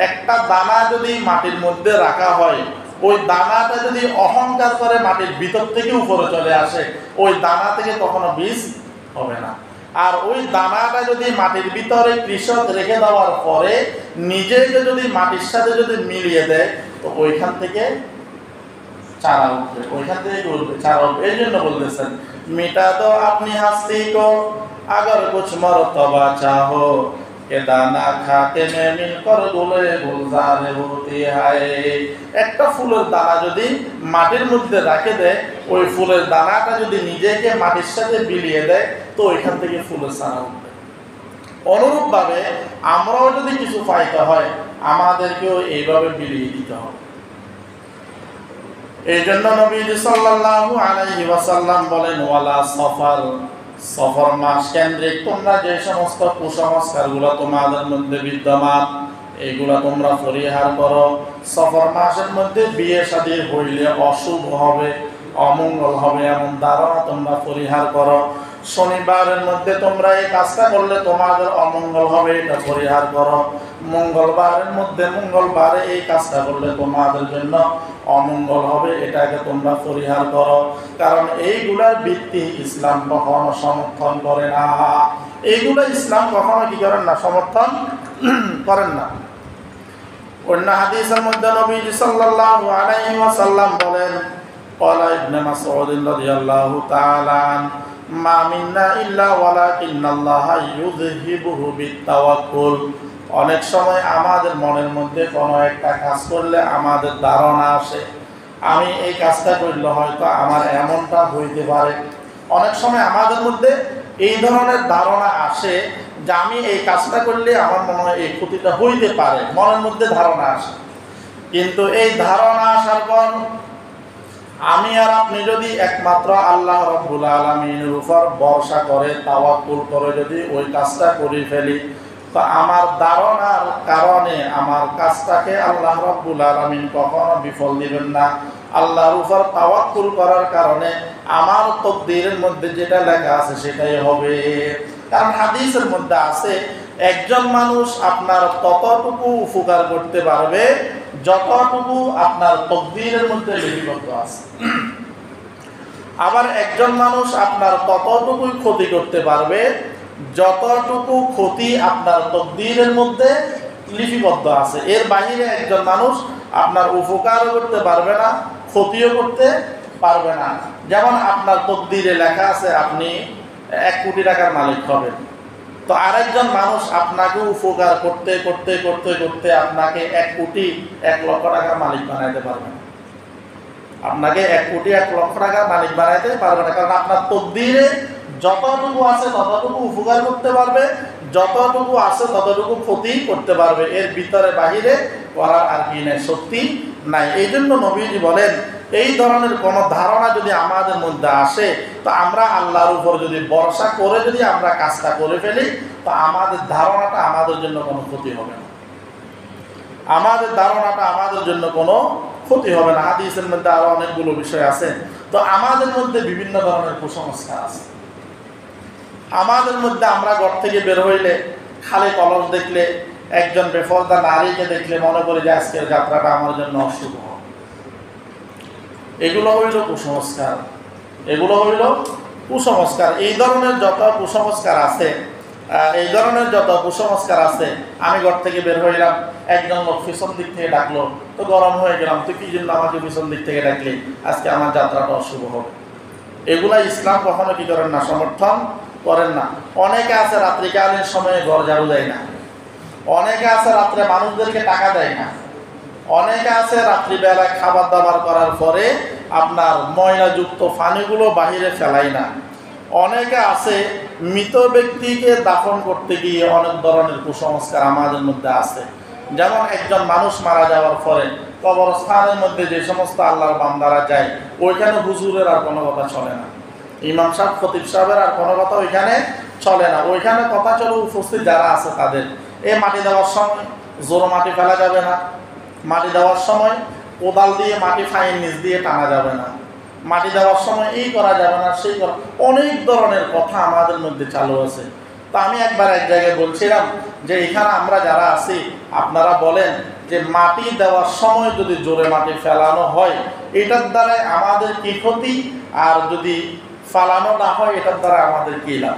একটা দানা যদি মাটির মধ্যে রাখা হয়, ওই দানাটা যদি অহংকার করে মাটির ভিতর থেকে উপরে চলে আসে, ওই দানা থেকে কখনো বীজ হবে না। আর ওই দানাটা যদি মাটির ভিতরে কৃষক রেখে দেওয়ার পরে নিজেকে যদি মাটির সাথে যদি মিলিয়ে দেয়, তো ওইখান থেকে চারা উঠবে, ওইখান থেকে উঠবে, চারা উঠবে। এই জন্য বলতেছেন মিটা তো আপনি হাস্তি কো अगर कुछ मर्तबा चाहो, के दाना खाते में मिलकर गोले गुलजार होती है। একটা ফুলের দানা যদি মাটির মধ্যে রাখে দেয়, ওই ফুলের দানাটা যদি নিজেকে মাটির সাথে বিলিয়ে দেয়, তো ওইখান থেকে ফুলের চারা উঠবে। অনুরূপভাবে আমরাও যদি কিছু পাইতে হয়, আমাদেরকেও এইভাবে বিলিয়ে দিতে হবে। এই জন্য নবীজি সাল্লাল্লাহু আলাইহি ওয়াসাল্লাম বলেন ওয়ালা সফর, সফর মাস কেন্দ্রিক তোমরা যে সমস্ত কুসংস্কারগুলো তোমাদের মধ্যে বিদ্যমান, এগুলা তোমরা পরিহার করো। সফর মাসের মধ্যে বিয়ে শাদী হইলে অশুভ হবে, অমঙ্গল হবে, এমন ধারণা তোমরা পরিহার করো। শনিবারের মধ্যে তোমরা এই কাজটা করলে তোমাদের অমঙ্গল হবে, এটা পরিহার করো। মঙ্গলবারের মধ্যে মঙ্গলবারে এই কাজটা করলে তোমাদের জন্য অমঙ্গল হবে, এটাকে তোমরা পরিহার করো। কারণ এইগুলার ভিত্তি ইসলাম কখনো সমর্থন করে না, এইগুলো ইসলাম কখনো কি করেন না, সমর্থন করেন না। অন্য হাদিসের মধ্যে নবীজি সাল্লাল্লাহু আলাইহি ওয়াসাল্লাম বলেন ক্বালা ইবনে মাসউদ রাদিয়াল্লাহু তাআলা মা মিন্না ইল্লা ওয়ালাকিন্নাল্লাহা ইউযহিবুহু বিত্তাওয়াক্কুল। অনেক সময় আমাদের মনের মধ্যে কোনো একটা কাজ করলে আমাদের ধারণা আসে, আমি এই কাজটা করলে হয়তো আমার এমনটা হইতে পারে। অনেক সময় আমাদের মধ্যে এই ধরনের ধারণা আসে যে আমি এই কাজটা করলে আমার মনে হয় এই ক্ষতিটা হইতে পারে, মনের মধ্যে ধারণা আসে। কিন্তু এই ধারণা আসার পর আমি আর আপনি যদি একমাত্র আল্লাহ রাব্বুল আলামিনের উপর ভরসা করে তাওয়াক্কুল করে যদি ওই কাজটা করে ফেলি, তো আমার ধারণার কারণে আমার কাজটাকে আল্লাহ রাব্বুল আলামিন কখনো বিফল দিবেন না। আল্লাহর উপর তাওয়াক্কুল করার কারণে আমার তাকদীরের মধ্যে যেটা লেখা আছে সেটাই হবে। কারণ হাদিসের মধ্যে আছে একজন মানুষ আপনার ততটুকু উপকার করতে পারবে যতটুকু আপনার তাকদীরের মধ্যে লিপিবদ্ধ আছে। আবার একজন মানুষ আপনার ততটুকুই ক্ষতি করতে পারবে যতটুকু ক্ষতি আপনার তাকদীরের মধ্যে লিপিবদ্ধ আছে। এর বাইরে একজন মানুষ আপনার উপকারও করতে পারবে না, ক্ষতিও করতে পারবে না। যেমন আপনার তাকদীরে লেখা আছে আপনি 1 কোটি টাকার মালিক হবেন, তো আরেকজন মানুষ আপনাকে উপকার করতে করতে করতে করতে আপনাকে 1 কোটি 1 লক্ষ টাকার মালিক বানাইতে পারবে না। আপনাকে 1 কোটি 1 লক্ষ টাকার মালিক বানাইতে পারবে না, কারণ আপনার তাকদীরে যতটুকু আছে ততটুকু উপকার করতে পারবে, যতটুকু আছে ততটুকু ক্ষতি করতে পারবে, এর ভিতরে বাহিরে করার আর কি নাই, শক্তি নাই। এই জন্য নবীজি বলেন এই ধরনের কোনো ধারণা যদি আমাদের মধ্যে আসে, তো আমরা আল্লাহর উপর যদি ভরসা করে যদি আমরা কাজটা করে ফেলি, তো আমাদের ধারণাটা আমাদের জন্য কোনো ক্ষতি হবে না, আমাদের ধারণাটা আমাদের জন্য কোনো ক্ষতি হবে না। হাদিসের মধ্যে আরো অনেকগুলো বিষয় আছে। তো আমাদের মধ্যে বিভিন্ন ধরনের কুসংস্কার আছে। আমাদের মধ্যে আমরা ঘর থেকে বের হইলে খালি কলস দেখলে, একজন বেপরদা নারীকে দেখলে মনে করি যে আজকের যাত্রাটা আমার জন্য অশুভ। এগুলো হইল কুসংস্কার, এগুলো হইল কুসংস্কার। এই ধরনের যত কুসংস্কার আছে, এই ধরনের যত কুসংস্কার আছে, আমি ঘর থেকে বের হইলাম, একজন লোক পিছন দিক থেকে ডাকলো, তো গরম হয়ে গেলাম, তুই কি জন্য আমাকে পিছন দিক থেকে ডাকলি, আজকে আমার যাত্রাটা অশুভ হবে। এগুলা ইসলাম কখনো কি করেন না, সমর্থন করেন না। অনেকে আছে রাত্রিকালীন সময়ে ঘর ঝাড়ু দেয় না, অনেকে আছে রাত্রে মানুষদেরকে টাকা দেয় না, অনেকে আছে রাত্রিবেলা খাবার দাবার করার পরে আপনার ময়লাযুক্ত পানিগুলো বাহিরে ফেলাই না, অনেকে আছে মৃত ব্যক্তিকে দাফন করতে গিয়ে অনেক ধরনের কুসংস্কার আমাদের মধ্যে আছে। যেমন একজন মানুষ মারা যাওয়ার পরে কবরস্থানের মধ্যে যে সমস্ত আল্লাহর বান্দারা যায়, ওইখানে হুজুরের আর কোনো কথা চলে না, ইমাম সাহেব খতিব সাহেবের আর কোনো কথা ওইখানে চলে না। ওইখানে কথা চলে উপস্থিত যারা আছে তাদের। এই মাটি দেওয়ার সময় জোর মাটি ফেলা যাবে না, মাটি দেওয়ার সময় কোদাল দিয়ে মাটি ফাইন নিচ দিয়ে টানা যাবে না, মাটি দেওয়ার সময় এই করা যাবে না, সেই করা, অনেক ধরনের কথা আমাদের মধ্যে চালু আছে। তো আমি একবার এক জায়গায় বলছিলাম যে এখানে আমরা যারা আছি আপনারা বলেন যে মাটি দেওয়ার সময় যদি জোরে মাটি ফেলানো হয় এটার দ্বারা আমাদের কি ক্ষতি, আর যদি ফালানো না হয় এটার দ্বারা আমাদের কি লাভ?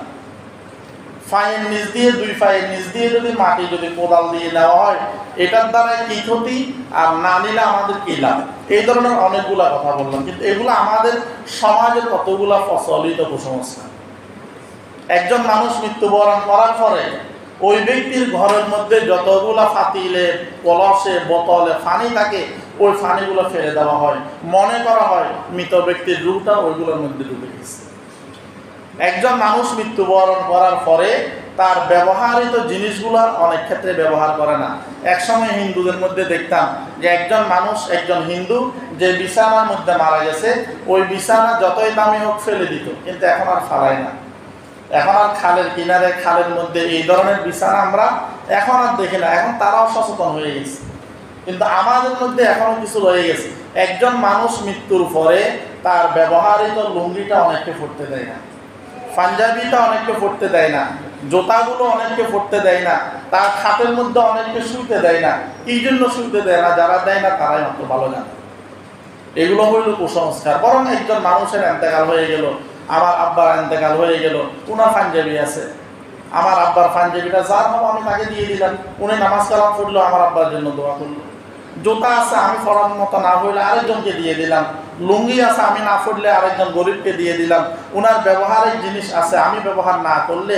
ফাইয়ের নিচ দিয়ে, দুই ফাইয়ের নিচ দিয়ে যদি মাটি যদি কোদাল দিয়ে নেওয়া হয় এটার দ্বারা কি ক্ষতি, আর না নিলে আমাদের কি লাভ? এই ধরনের অনেকগুলা কথা বললাম, কিন্তু এগুলো আমাদের সমাজের কতগুলা প্রচলিত কুসংস্কার। একজন মানুষ মৃত্যুবরণ করার পরে ওই ব্যক্তির ঘরের মধ্যে যতগুলা ফাতিলে, কলসে, বোতলে পানি থাকে ওই পানিগুলো ফেলে দেওয়া হয়, মনে করা হয় মৃত ব্যক্তির রূহটা ওইগুলোর মধ্যে ডুবে গেছে। একজন মানুষ মৃত্যুবরণ করার পরে তার ব্যবহারিত জিনিসগুলো অনেক ক্ষেত্রে ব্যবহার করে না। একসময় হিন্দুদের মধ্যে দেখতাম যে একজন মানুষ, একজন হিন্দু যে বিছানার মধ্যে মারা গেছে ওই বিছানা যতই দামি হোক ফেলে দিত, কিন্তু এখন আর ফালায় না। এখন আর খালের কিনারে, খালের মধ্যে এই ধরনের বিছানা আমরা এখন আর দেখি না। এখন তারাও সচেতন হয়ে গেছে, কিন্তু আমাদের মধ্যে এখনো কিছু রয়ে গেছে। একজন মানুষ মৃত্যুর পরে তার ব্যবহারিত লুঙ্গিটা অনেককে পড়তে দেয় না, পাঞ্জাবিটা অনেককে পড়তে দেয় না, জুতাগুলো অনেককে পড়তে দেয় না, তার খাটের মধ্যে অনেককে শুইতে দেয় না। এই জন্য শুইতে দেয় না, যারা দেয় না তারাই মাত্র ভালো জানে। এগুলো হইল কুসংস্কার। বরং একজন মানুষের ইন্তেকাল হয়ে গেল, আমার আব্বার ইন্তেকাল হয়ে গেল, উনার পাঞ্জাবি আছে, আমার আব্বার পাঞ্জাবিটা যার হবো আমি তাকে দিয়ে দিলাম, উনি নামাজ কালাম পড়লো, আমার আব্বার জন্য দোয়া করলো। জুতা আছে, আমি পড়ার মতো না হইলে আরেকজনকে দিয়ে দিলাম। লুঙ্গি আছে, আমি না পড়লে আরেকজন গরিবকে দিয়ে দিলাম। ওনার ব্যবহারিক জিনিস আছে, আমি ব্যবহার না করলে,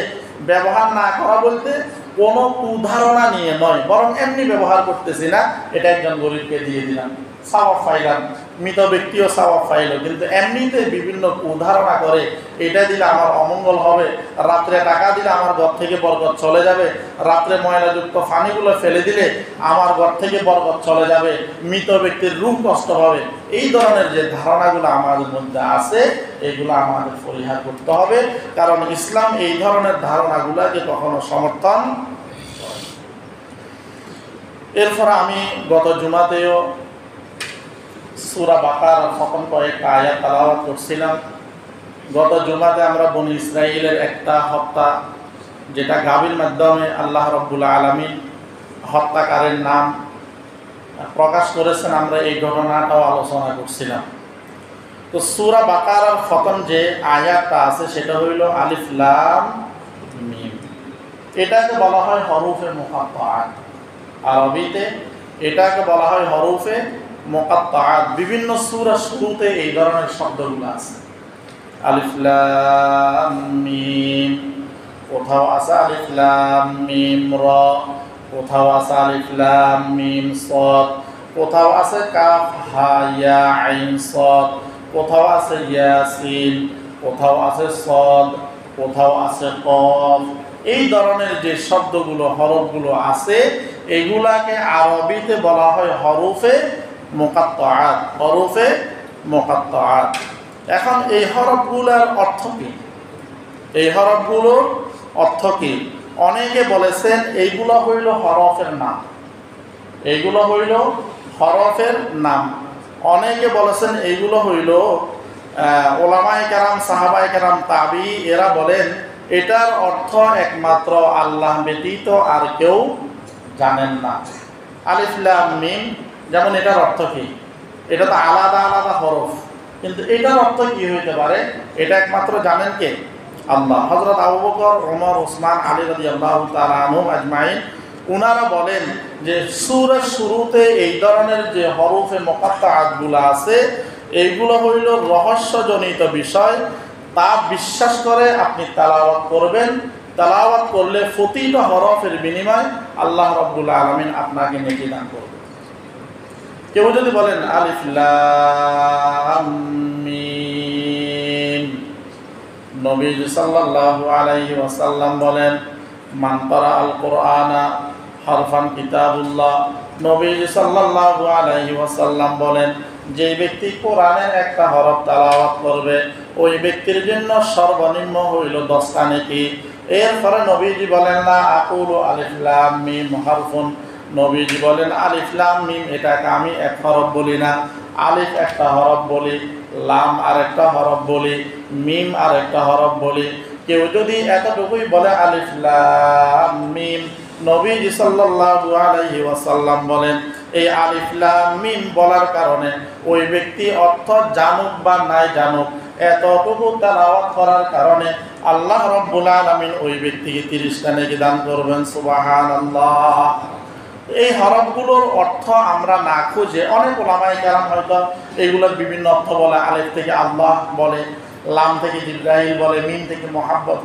ব্যবহার না করা বলতে কোনো কুধারণা নিয়ে নয়, বরং এমনি ব্যবহার করতেছি না, এটা একজন গরিবকে দিয়ে দিলাম, সওয়াব পাইলাম, মৃত ব্যক্তিও সওয়াব পাইল। কিন্তু এমনিতে বিভিন্ন উদাহরণা করে এটা দিলে আমার অমঙ্গল হবে, রাত্রে টাকা দিলে আমার ঘর থেকে বরকত চলে যাবে, রাত্রে ময়লাযুক্ত পানিগুলো ফেলে দিলে আমার ঘর থেকে বরকত চলে যাবে, মৃত ব্যক্তির রূহ নষ্ট হবে। এই ধরনের যে ধারণাগুলো আমাদের মধ্যে আছে এগুলো আমাদের পরিহার করতে হবে, কারণ ইসলাম এই ধরনের ধারণাগুলোকে কখনো সমর্থন। এরপর আমি গত জুমাতেও সূরা বাকারার প্রথম কয়েকটা আয়াত তেলাওয়াত করছিলাম। গত জুমাতে আমরা বনী ইসরাইলের একটা হত্যা, যেটা গাভীর মাধ্যমে আল্লাহ রাব্বুল আলামিন হত্যাকারীর নাম প্রকাশ করেছেন, আমরা এই ঘটনাটাও আলোচনা করছিলাম। তো সূরা বাকারার প্রথম যে আয়াতটা আছে সেটা হইল আলিফ লাম মিম। এটাকে বলা হয় হরফে মুকাত্তাআত, আরবিতে এটাকে বলা হয় হরফে মুকাত্তাআত। বিভিন্ন সূরা শুরুতে এই ধরনের শব্দগুলো আছে, আলিফ লাম মিম, কোথাও আছে আলিফ লাম মিম রা, কোথাও আছে আলিফ লাম মিম সাদ, কোথাও আছে কাফ হা ইয়া আইন সাদ, কোথাও আছে ইয়াসিন, কোথাও আছে সাদ, কোথাও আছে কফ। এই ধরনের যে শব্দগুলো, হরফগুলো আছে এগুলাকে আরবিতে বলা হয় হরফে মুকাত্তাআত, হরফে মুকাত্তাআত। এখন এই হরফগুলোর অর্থ কি? এই হরফগুলোর অর্থ কি? অনেকে বলেছেন এইগুলো হইল হরফের নাম, এইগুলো হইল হরফের নাম। অনেকে বলেছেন এইগুলো হইল ওলামায়ে কেরাম, সাহাবায়ে কেরাম, তাবি, এরা বলেন এটার অর্থ একমাত্র আল্লাহ ব্যতীত আর কেউ জানেন না। আলিফ লাম মিম, যেমন এটার অর্থ কি? এটা তো আলাদা আলাদা হরফ, কিন্তু এটার অর্থ কি হইতে পারে এটা একমাত্র জানেন কে? আল্লাহ। হযরত আবু বকর, ওমর, ওসমান, আলী রাদিয়াল্লাহু তাআলা আনহুম আজমাইন উনারা বলেন যে সূরার শুরুতে এই ধরনের যে হরফে মুকাত্তাআতগুলো আছে এইগুলো হইল রহস্যজনিত বিষয়, তা বিশ্বাস করে আপনি তেলাওয়াত করবেন। তেলাওয়াত করলে প্রতিটা হরফের বিনিময় আল্লাহ রাব্বুল আলামিন আপনাকে নেকি দান করবেন। কেউ যদি বলেন আলিফ লাম মিম, নবীজি সাল্লাল্লাহু আলাইহি ওয়াসাল্লাম বলেন, মান ক্বারা আল কুরআনা হারফান কিতাবুল্লাহ। নবীজি সাল্লাল্লাহু আলাইহি ওয়াসাল্লাম বলেন, যে ব্যক্তি কোরআনের একটা হরফ তেলাওয়াত করবে ওই ব্যক্তির জন্য সর্বনিম্ন হইল 10টা নেকি। এরপরে নবীজি বলেন, না আকুলু আলিফ লাম মিম হারফুন। নবীজি বলেন, আলিফ লাম মিম এটাকে আমি এক হরফ বলি না, আলিফ একটা হরফ বলি, লাম আর একটা হরফ বলি, মিম আর একটা হরফ বলি। কেউ যদি এতটুকুই বলে আলিফ লাম মিম, নবীজি সাল্লাল্লাহু আলাইহি ওয়াসাল্লাম বলেন, এই আলিফ লাম মিম বলার কারণে ওই ব্যক্তি অর্থ জানুক বা নাই জানুক, এতটুকু তেলাওয়াত করার কারণে আল্লাহ রাব্বুল আলামিন ওই ব্যক্তিকে 30টা নেকি দান করবেন। সুবহানাল্লাহ। এই হরফগুলোর অর্থ আমরা না খুঁজে অনেক ওলামায়ে কেরাম হয়তো এগুলোর বিভিন্ন অর্থ বলে। আলিফ থেকে আল্লাহ বলে, লাম থেকে জিবরাইল বলে, মিম থেকে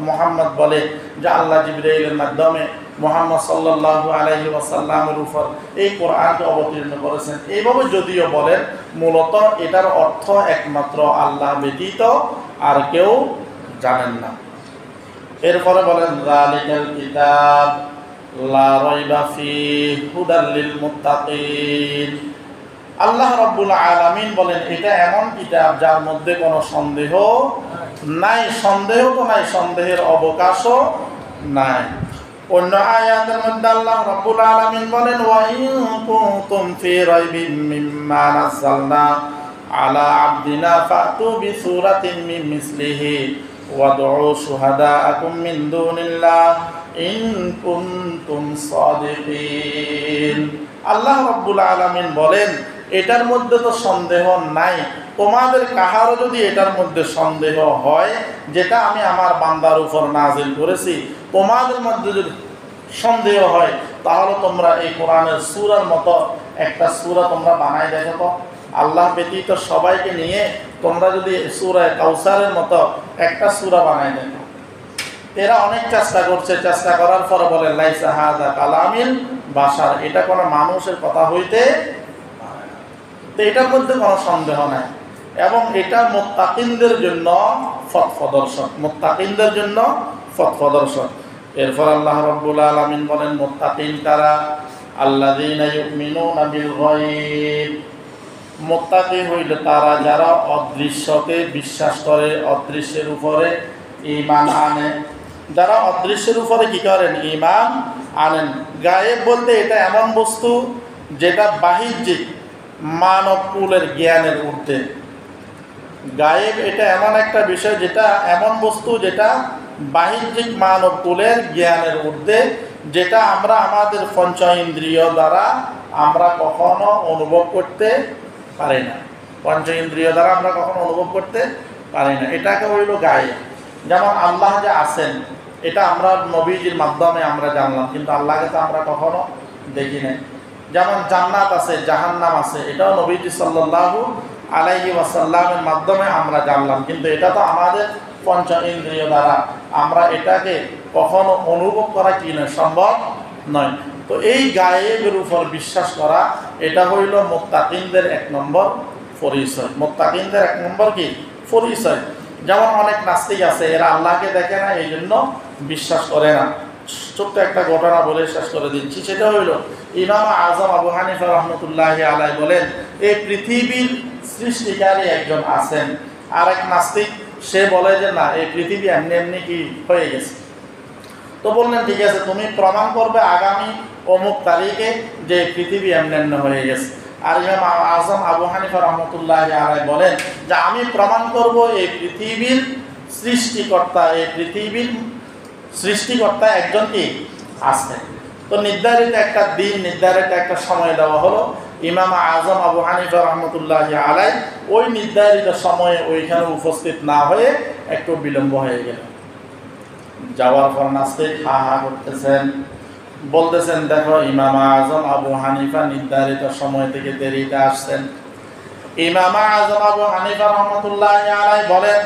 মোহাম্মদ বলে, যা আল্লাহ জিবরাইলের মাধ্যমে মুহাম্মদ সাল্লাল্লাহু আলাইহি ওয়াসাল্লামের উপর এই কোরআনকে অবতীর্ণ করেছেন। এইভাবে যদিও বলেন, মূলত এটার অর্থ একমাত্র আল্লাহ ব্যতীত আর কেউ জানেন না। এরপরে বলেন, যালিকাল কিতাব লা রাইবা ফীহি হুদাল লিল মুত্তাকিন। আল্লাহ রাব্বুল আলামিন বলেন, এটা এমন কিতাব যার মধ্যে কোনো সন্দেহ নাই। সন্দেহ তো নাই, সন্দেহের অবকাশও নাই। অন্য আয়াতের মধ্যে আল্লাহ রাব্বুল আলামিন বলেন, ওয়া ইন কুনতুম ফি রাইবিন মিম্মা নাযালনা আলা আবদিনা ফাতু বিসূরাতিন মিন মিসলিহি ওয়াদউ শুহাদাআকুম মিন দুনিল্লাহ ইন কুনতুম সাদিকিন। আল্লাহ রাব্বুল আলামিন বলেন, এটার মধ্যে তো সন্দেহ নাই। তোমাদের কাহারও যদি এটার মধ্যে সন্দেহ হয়, যেটা আমি আমার বান্দার উপর নাজিল করেছি, তোমাদের মধ্যে যদি সন্দেহ হয়, তাহলে তোমরা এই কোরআনের সূরার মতো একটা সূরা তোমরা বানাই দেখো তো। আল্লাহ ব্যতীত সবাইকে নিয়ে তোমরা যদি সূরা কাউসারের মতো একটা সূরা বানাই দেখো। এরা অনেক চেষ্টা করছে, চেষ্টা করার পর বলে, লাইসা হাযা কালামিল বাশার, এটা কোনো মানুষের কথা হইতে পারে না। তো এটার মধ্যে কোনো সন্দেহ নাই, এবং এটা মুত্তাকিনদের জন্য পথ প্রদর্শক, মুত্তাকিনদের জন্য পথ প্রদর্শক। এরপর আল্লাহ রাব্বুল আলামিন বলেন, মুত্তাকিন কারা? আল্লাযীনা ইউমিনুনা বিল গায়ব। মুত্তাকি হইল তারা যারা অদৃশ্যকে বিশ্বাস করে, অদৃশ্যের উপরে ঈমান আনে। যারা অদৃশ্যের উপরে কি করেন? ঈমান আনেন। গায়েব বলতে এটা এমন বস্তু যেটা বাহ্যিক মানব কুলের জ্ঞানের ঊর্ধ্বে। গায়েব এটা এমন একটা বিষয়, যেটা এমন বস্তু যেটা বাহ্যিক মানব কুলের জ্ঞানের ঊর্ধ্বে, যেটা আমরা আমাদের পঞ্চ ইন্দ্রিয় দ্বারা আমরা কখনো অনুভব করতে পারি না। পঞ্চ ইন্দ্রিয় দ্বারা আমরা কখনো অনুভব করতে পারি না, এটাকে হইল গায়েব। যেমন আল্লাহ যে আছেন, এটা আমরা নবীজির মাধ্যমে আমরা জানলাম, কিন্তু আল্লাহকে তো আমরা কখনো দেখি নাই। যেমন জান্নাত আছে, জাহান্নাম আছে, এটাও নবীজি সাল্লাল্লাহু আলাইহি ওয়াসাল্লামের মাধ্যমে আমরা জানলাম, কিন্তু এটা তো আমাদের পঞ্চ ইন্দ্রিয় দ্বারা আমরা এটাকে কখনো অনুভব করা কি নয়, সম্ভব নয়। তো এই গায়েবের উপর বিশ্বাস করা, এটা হইল মুত্তাকিনদের 1 নম্বর পরিচয়। মুত্তাকিনদের 1 নম্বর কি পরিচয়। যেমন অনেক নাস্তিক আছে, এরা আল্লাহকে দেখে না, এই জন্য বিশ্বাস করে না। ছোট্ট একটা ঘটনা বলে শেষ করে দিচ্ছি। সেটা হইল, ইমাম আজম আবু হানিফা রহমতুল্লাহি আলাইহি বলেন, এই পৃথিবীর সৃষ্টিকারী একজন আছেন। আর এক নাস্তিক সে বলে যে না, এই পৃথিবী এমনি এমনি কি হয়ে গেছে। তো বললেন, ঠিক আছে, তুমি প্রমাণ করবে আগামী অমুক তারিখে যে পৃথিবী এমনি এমনি হয়ে গেছে। আর ইমাম আজম আবু হানিফা রহমতুল্লাহি আলাইহি বলেন যে আমি প্রমাণ করব এই পৃথিবীর সৃষ্টিকর্তা, এই পৃথিবীর সৃষ্টিকর্তা একজন কি আছে। তো নির্ধারিত একটা দিন, নির্ধারিত একটা সময় দেওয়া হলো। ইমাম আজম আবু হানিফা রহমতুল্লাহি আলাইহি ওই নির্ধারিত সময়ে ওইখানে উপস্থিত না হয়ে একটু বিলম্ব হয়ে গেল। যাওয়ার পর নাস্তিক হা হা করতেছেন, বলতেছেন, দেখো ইমাম আজম আবু হানিফা নির্ধারিত সময় থেকে দেরিতে আসছেন। ইমাম আজম আবু হানিফা রহমতুল্লাহি আলাইহি বলেন,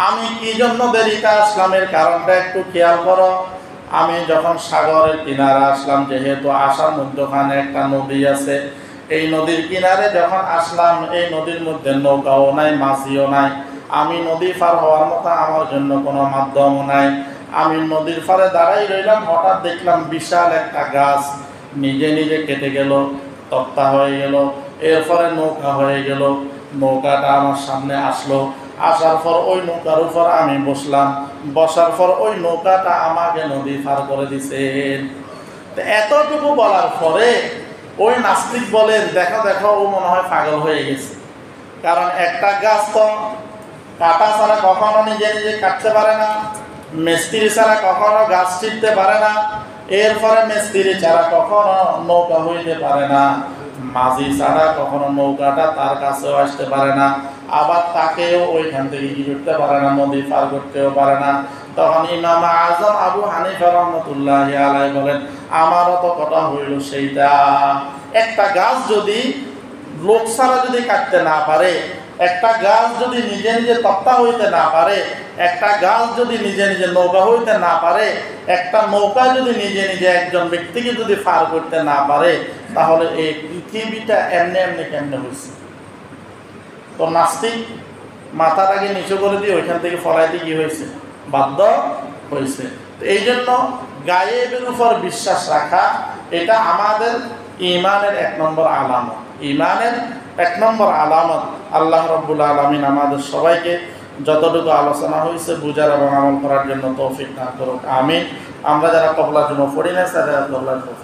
আমি কি জন্য দেরিতে আসলাম এর কারণটা একটু খেয়াল করো। আমি যখন সাগরের কিনারে আসলাম, যেহেতু আসার মধ্যখানে একটা নদী আছে, এই নদীর কিনারে যখন আসলাম, এই নদীর মধ্যে নৌকাও নাই, মাঝিও নাই। আমি নদী পার হওয়ার মতো আমার জন্য কোনো মাধ্যম নাই। আমি নদীর পাড়ে দাঁড়াই রইলাম, হঠাৎ দেখলাম বিশাল একটা গাছ নিজে নিজে কেটে গেল, তক্তা হয়ে গেল, এরপরে নৌকা হয়ে গেল। নৌকাটা আমার সামনে আসলো, আসার পর ওই নৌকার উপর আমি বসলাম, বসার পর ওই নৌকাটা আমাকে নদী পার করে দিছেন। এতটুকু বলার পরে ওই নাস্তিক বলেন, দেখো দেখো, ও মনে হয় পাগল হয়ে গেছে। কারণ একটা গাছ তো কাটা ছাড়া কখনো নিজে নিজে কাটতে পারে না, মিস্ত্রি ছাড়া কখনো গাছ ছিঁড়তে পারে না, এরপরে মিস্ত্রি ছাড়া কখনো নৌকা হইতে পারে না, মাঝি ছাড়া কখনো নৌকাটা তার কাছেও আসতে পারে না, আবার তাকেও ওইখান থেকে কি করতে পারে না, নদী পার করতেও পারে না। তখন ইমাম আজম আবু হানিফা রাহমাতুল্লাহি আলাইহি বলেন, আমারও তো কথা হইল সেইটা, একটা গাছ যদি লোক ছাড়া যদি কাটতে না পারে, একটা গাছ যদি নিজে নিজে তক্তা হইতে না পারে, একটা গাছ যদি নিজে নিজে নৌকা হইতে না পারে, একটা নৌকা যদি নিজে নিজে একজন ব্যক্তিকে যদি পার করতে না পারে, তাহলে এই পৃথিবীটা এমনি এমনি কেমনে হয়েছে? তো নাস্তিক মাথাটাকে নিচু করে দিয়ে ওইখান থেকে ফলাইতে কি হয়েছে? বাধ্য হয়েছে। তো এই জন্য গায়েবের উপর বিশ্বাস রাখা এটা আমাদের ঈমানের 1 নম্বর আলামত। ঈমানের 1 নম্বর আলামত। আল্লাহ রাব্বুল আলামিন আমাদের সবাইকে যতটুকু আলোচনা হয়েছে বুঝার এবং আমল করার জন্য তৌফিক দান করুক, আমিন। আমরা যারা কবলার জন্য পড়ি না, তারা কবলার জন্য